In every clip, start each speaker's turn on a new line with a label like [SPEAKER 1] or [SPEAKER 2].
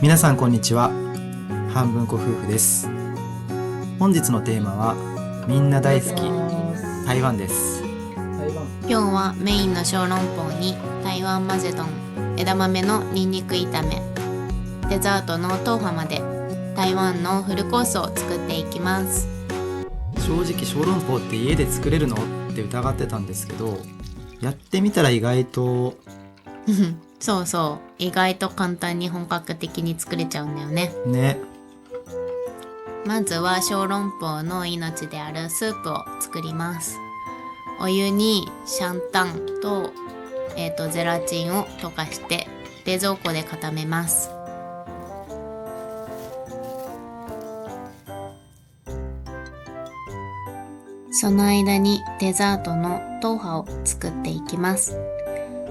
[SPEAKER 1] 皆さんこんにちは。半分子夫婦です。本日のテーマはみんな大好き台湾です。
[SPEAKER 2] 今日はメインの小籠包に台湾混ぜ丼、枝豆のニンニク炒め、デザートの豆花まで台湾のフルコースを作っていきます。
[SPEAKER 1] 正直小籠包って家で作れるのって疑ってたんですけど、やってみたら意外と
[SPEAKER 2] そうそう、意外と簡単に本格的に作れちゃうんだよね。まずは小籠包の命であるスープを作ります。お湯にシャンタンと、ゼラチンを溶かして冷蔵庫で固めます。その間にデザートの豆花を作っていきます。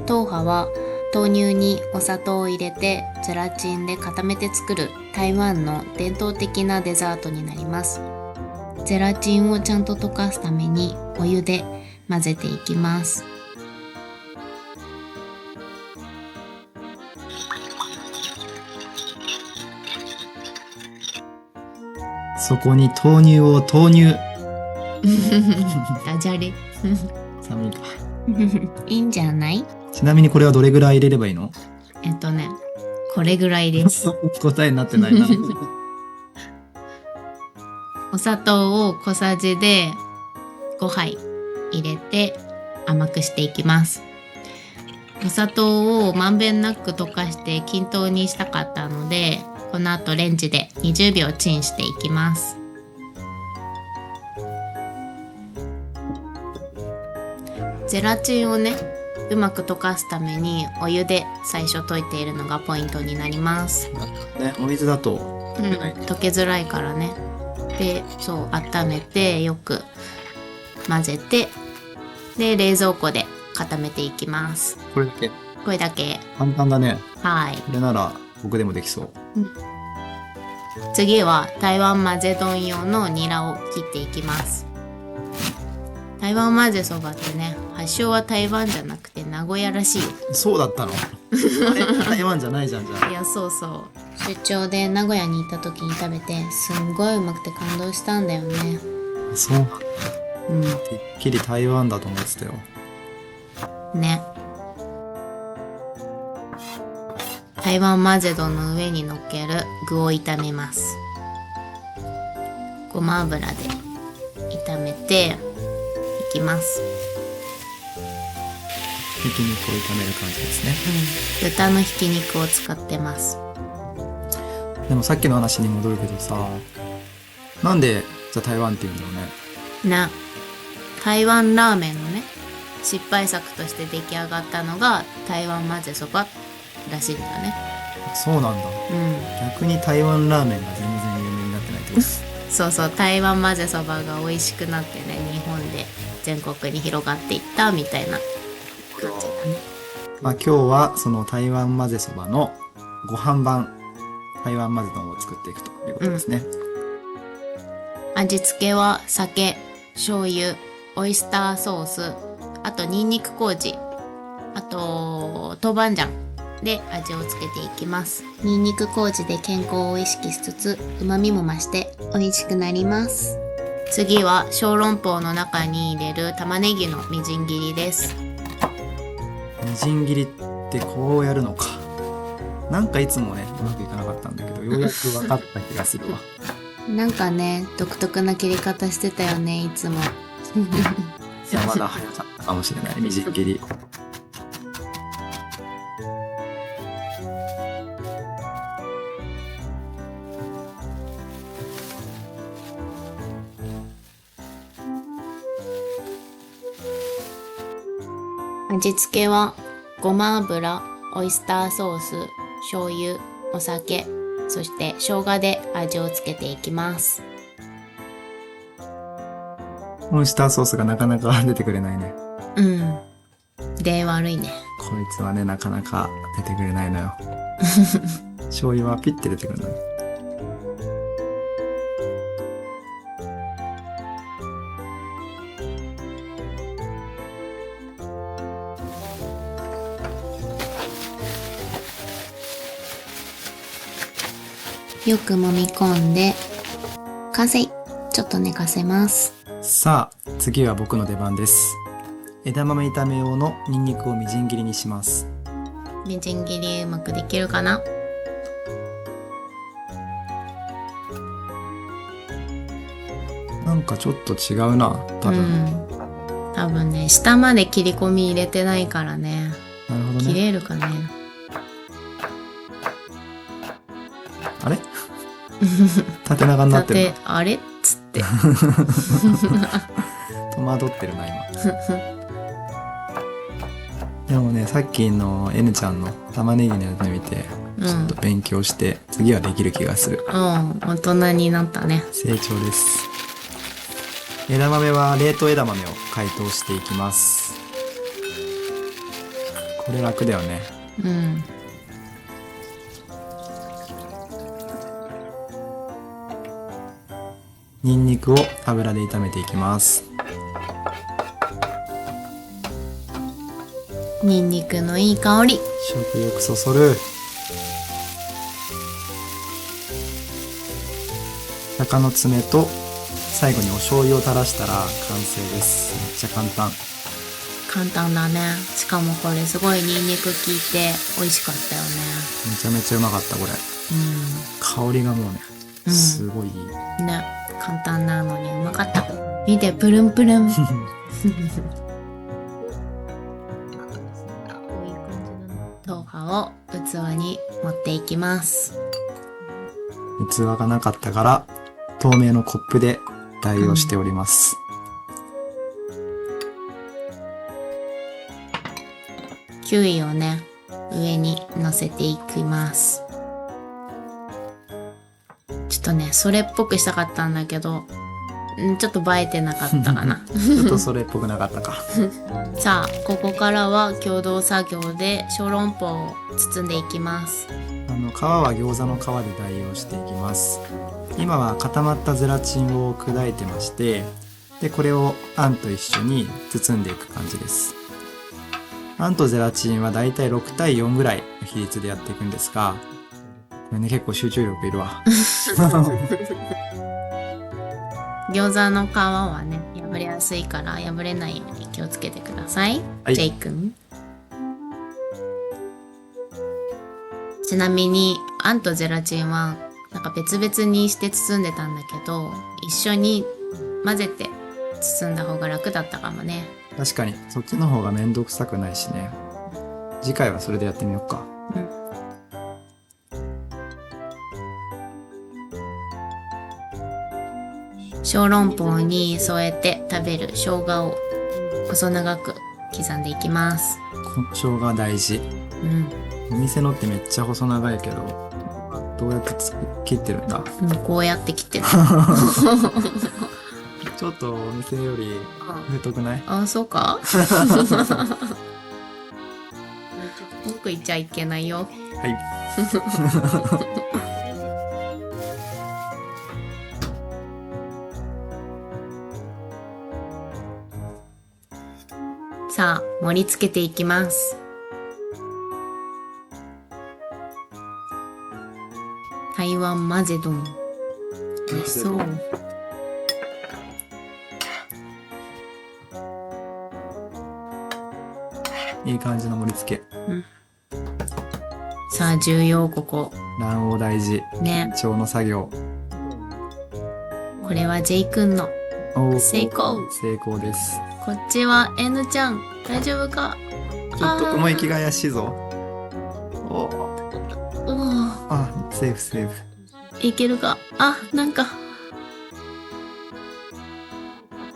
[SPEAKER 2] 豆花は豆乳にお砂糖を入れてゼラチンで固めて作る台湾の伝統的なデザートになります。ゼラチンをちゃんと溶かすためにお湯で混ぜていきます。
[SPEAKER 1] そこに豆乳を投入
[SPEAKER 2] ダジャレ
[SPEAKER 1] 寒いか
[SPEAKER 2] いいんじゃない？
[SPEAKER 1] ちなみにこれはどれぐらい入れればいいの？
[SPEAKER 2] これぐらいです。
[SPEAKER 1] 答えになってないな
[SPEAKER 2] お砂糖を小さじで5杯入れて甘くしていきます。お砂糖をまんべんなく溶かして均等にしたかったので、この後レンジで20秒チンしていきます。ゼラチンをね、うまく溶かすためにお湯で最初溶いているのがポイントになります。
[SPEAKER 1] ね、お水だと
[SPEAKER 2] 溶けづらいからね。で、そう温めてよく混ぜて、で冷蔵庫で固めていきます。
[SPEAKER 1] これだけ
[SPEAKER 2] これだけ。
[SPEAKER 1] 簡単だね。
[SPEAKER 2] はい。
[SPEAKER 1] これなら僕でもできそう。
[SPEAKER 2] 次は台湾混ぜ丼用のニラを切っていきます。台湾混ぜそばってね、発祥は台湾じゃなくて名古屋らしいよ。
[SPEAKER 1] そうだったの？あれ台湾じゃないじゃんじゃあ。
[SPEAKER 2] いや、そうそう。出張で名古屋に行った時に食べてすんごいうまくて感動したんだよね。
[SPEAKER 1] そうなんだ。てっきり台湾だと思ってたよ。
[SPEAKER 2] ね。台湾混ぜ丼の上に乗っける具を炒めます。ごま油で炒めていきます。
[SPEAKER 1] ひき肉を炒める感じですね。
[SPEAKER 2] 豚のひき肉を使ってます。
[SPEAKER 1] でもさっきの話に戻るけどさ、なんでじゃあ台湾っていうんだろうね。
[SPEAKER 2] 台湾ラーメンのね、失敗作として出来上がったのが台湾混ぜそばらしいんだよね。
[SPEAKER 1] そうなんだ。逆に台湾ラーメンが全然有名になってないってこと？
[SPEAKER 2] そうそう、台湾混ぜそばが美味しくなってね、日本で全国に広がっていったみたいな感じだね。
[SPEAKER 1] まあ今日はその台湾混ぜそばのご飯版台湾混ぜ丼を作っていくということですね。
[SPEAKER 2] 味付けは酒、醤油、オイスターソース、あとニンニク麹、あと豆板醤で味をつけていきます。ニンニク麹で健康を意識しつつ旨味も増して美味しくなります。次は小籠包の中に入れる玉ねぎのみじん切りです。
[SPEAKER 1] みじん切りってこうやるのか。なんかいつもねうまくいかなかったんだけど、ようやく分かった気がするわ
[SPEAKER 2] なんかね、独特な切り方してたよね、いつも
[SPEAKER 1] いやまだ早かったかもしれない。みじん切り
[SPEAKER 2] 味付けはごま油、オイスターソース、醤油、お酒、そして生姜で味をつけていきます。
[SPEAKER 1] オイスターソースがなかなか出てくれないね。
[SPEAKER 2] で悪いね。
[SPEAKER 1] こいつはねなかなか出てくれないのよ醤油はピッて出てくるのね。
[SPEAKER 2] よく揉み込んで完成。ちょっと寝かせます。
[SPEAKER 1] さあ、次は僕の出番です。枝豆炒め用のニンニクをみじん切りにします。
[SPEAKER 2] みじん切りうまくできるかな？
[SPEAKER 1] なんかちょっと違うな、多分。
[SPEAKER 2] 多分ね、下まで切り込み入れてないからね。
[SPEAKER 1] なるほど
[SPEAKER 2] 切
[SPEAKER 1] ね。
[SPEAKER 2] れるかね。
[SPEAKER 1] あれ縦長になってる
[SPEAKER 2] 縦、あれっつって。
[SPEAKER 1] な。戸惑ってるな、今。でもね、さっきの N ちゃんの玉ねぎのやつ見て、ちょっと勉強して、次はできる気がする。
[SPEAKER 2] 大人になったね。
[SPEAKER 1] 成長です。枝豆は冷凍枝豆を解凍していきます。これ楽だよね。ニンニクを油で炒めていきます。
[SPEAKER 2] ニンニクのいい香り。
[SPEAKER 1] 食欲そそる。鷹の爪と最後にお醤油を垂らしたら完成です。めっちゃ簡単。
[SPEAKER 2] 簡単だね。しかもこれすごいニンニク効いて美味しかったよね。
[SPEAKER 1] めちゃめちゃうまかったこれ。香りがもうね、すごいいい。
[SPEAKER 2] ね、簡単なのにうまかった。見て、プルンプルン。豆腐を器に盛っていきます。
[SPEAKER 1] 器がなかったから透明のコップで代用しております。
[SPEAKER 2] キウイをね、上に乗せていきます。ちょっとね、それっぽくしたかったんだけど、ちょっと映えてなかったかな。
[SPEAKER 1] ちょっとそれっぽくなかったか。
[SPEAKER 2] さあ、ここからは共同作業で小籠包を包んでいきます。
[SPEAKER 1] 皮は餃子の皮で代用していきます。今は固まったゼラチンを砕いてまして、でこれをあんと一緒に包んでいく感じです。あんとゼラチンはだいたい6対4ぐらいの比率でやっていくんですが、これね結構集中力いるわ。
[SPEAKER 2] 餃子の皮はね、破れやすいから破れないように気をつけてください。
[SPEAKER 1] はい、
[SPEAKER 2] ジェイ君。ちなみにあんとゼラチンはなんか別々にして包んでたんだけど、一緒に混ぜて包んだ方が楽だったかもね。
[SPEAKER 1] 確かにそっちの方がめんどくさくないしね。次回はそれでやってみようか。
[SPEAKER 2] 小籠包に添えて食べる生姜を細長く刻んでいきます。
[SPEAKER 1] 生姜大事。お店のってめっちゃ細長いけど、どうやって切ってるんだ？
[SPEAKER 2] こうやって切ってる。
[SPEAKER 1] ちょっとお店より太くない？
[SPEAKER 2] あ、そうか？文句言っちゃいけないよ。
[SPEAKER 1] はい。
[SPEAKER 2] さあ、盛り付けていきます。台湾混ぜ丼。美味しそう。
[SPEAKER 1] いい感じの盛り付け。
[SPEAKER 2] さあ、重要ここ。
[SPEAKER 1] 卵黄大事。
[SPEAKER 2] ね。
[SPEAKER 1] 緊張の作業。
[SPEAKER 2] これは J 君の成功。
[SPEAKER 1] 成功です。
[SPEAKER 2] こっちは N ちゃん。大丈夫か？
[SPEAKER 1] ちょっと雲行きが怪しいぞ。あ、セーフセーフ。
[SPEAKER 2] いけるか？なんか。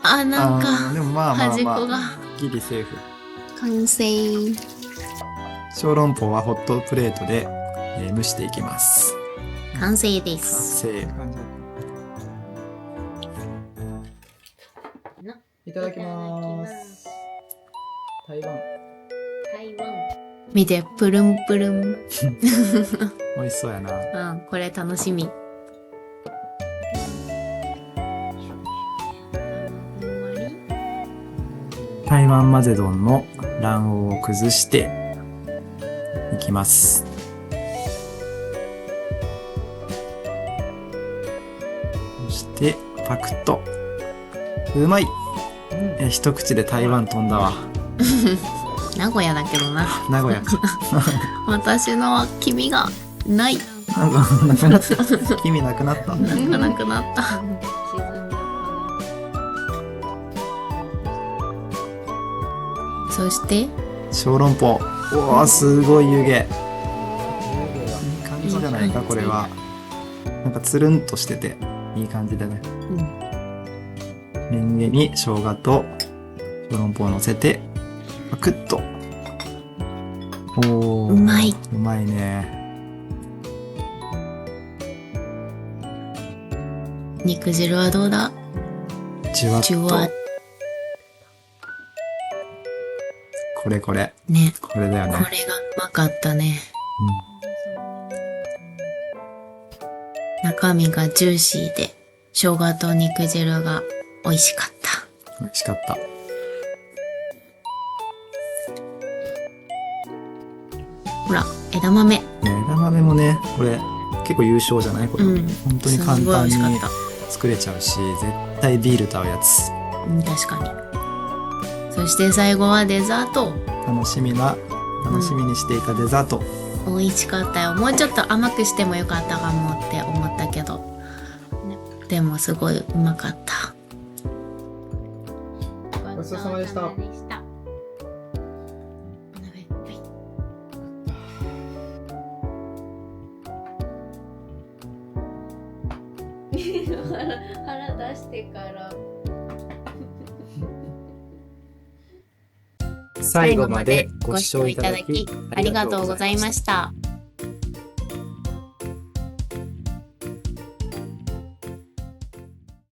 [SPEAKER 2] なんか。
[SPEAKER 1] でもまあまあ
[SPEAKER 2] 端っこが。
[SPEAKER 1] ギリセーフ。
[SPEAKER 2] 完成。
[SPEAKER 1] 小籠包はホットプレートで、蒸していきます。
[SPEAKER 2] 完成です。
[SPEAKER 1] 完成。いただきます。台湾。
[SPEAKER 2] 見て、プルンプルン。
[SPEAKER 1] 美味しそうやな。
[SPEAKER 2] これ楽しみ。
[SPEAKER 1] 台湾混ぜ丼の卵黄を崩していきます。してパクッと。うまい。一口で台湾飛んだわ。
[SPEAKER 2] 名古屋だけどな。
[SPEAKER 1] 名古屋か。
[SPEAKER 2] 私のは黄身がない。
[SPEAKER 1] なんかなくなった。黄身なくなった。
[SPEAKER 2] なんかなくなった。
[SPEAKER 3] 沈んじゃったね。
[SPEAKER 2] そして
[SPEAKER 1] 小籠包。おお、すごい湯気。いい感じじゃないか、これは。なんかつるんとしてていい感じだね。レンゲに生姜と小籠包を乗せてパクッと。おー、
[SPEAKER 2] うまい。
[SPEAKER 1] うまいね。
[SPEAKER 2] 肉汁はどうだ？
[SPEAKER 1] じゅわっと。
[SPEAKER 2] じゅわ。
[SPEAKER 1] これこれ。
[SPEAKER 2] ね。
[SPEAKER 1] これだよね。
[SPEAKER 2] これがうまかったね。中身がジューシーで、生姜と肉汁が美味しかった。
[SPEAKER 1] 美味しかった。
[SPEAKER 2] ほら、枝豆。
[SPEAKER 1] ね、枝豆もね、これ結構優勝じゃないこれ。
[SPEAKER 2] うん。
[SPEAKER 1] 本当に簡
[SPEAKER 2] すごい美
[SPEAKER 1] 単
[SPEAKER 2] 味しかっ
[SPEAKER 1] に作れちゃうし、絶対ビールと合うやつ。
[SPEAKER 2] た。うん、確かに。そして最後はデザート。
[SPEAKER 1] 楽しみにしていたデザート。
[SPEAKER 2] 美味しかったよ。もうちょっと甘くしてもよかったかもって思ったけど。でもすごいうまかった。
[SPEAKER 1] ごちそうさまでした。
[SPEAKER 3] 腹出してから。
[SPEAKER 1] 最後までご視聴いただき
[SPEAKER 2] ありがとうございました。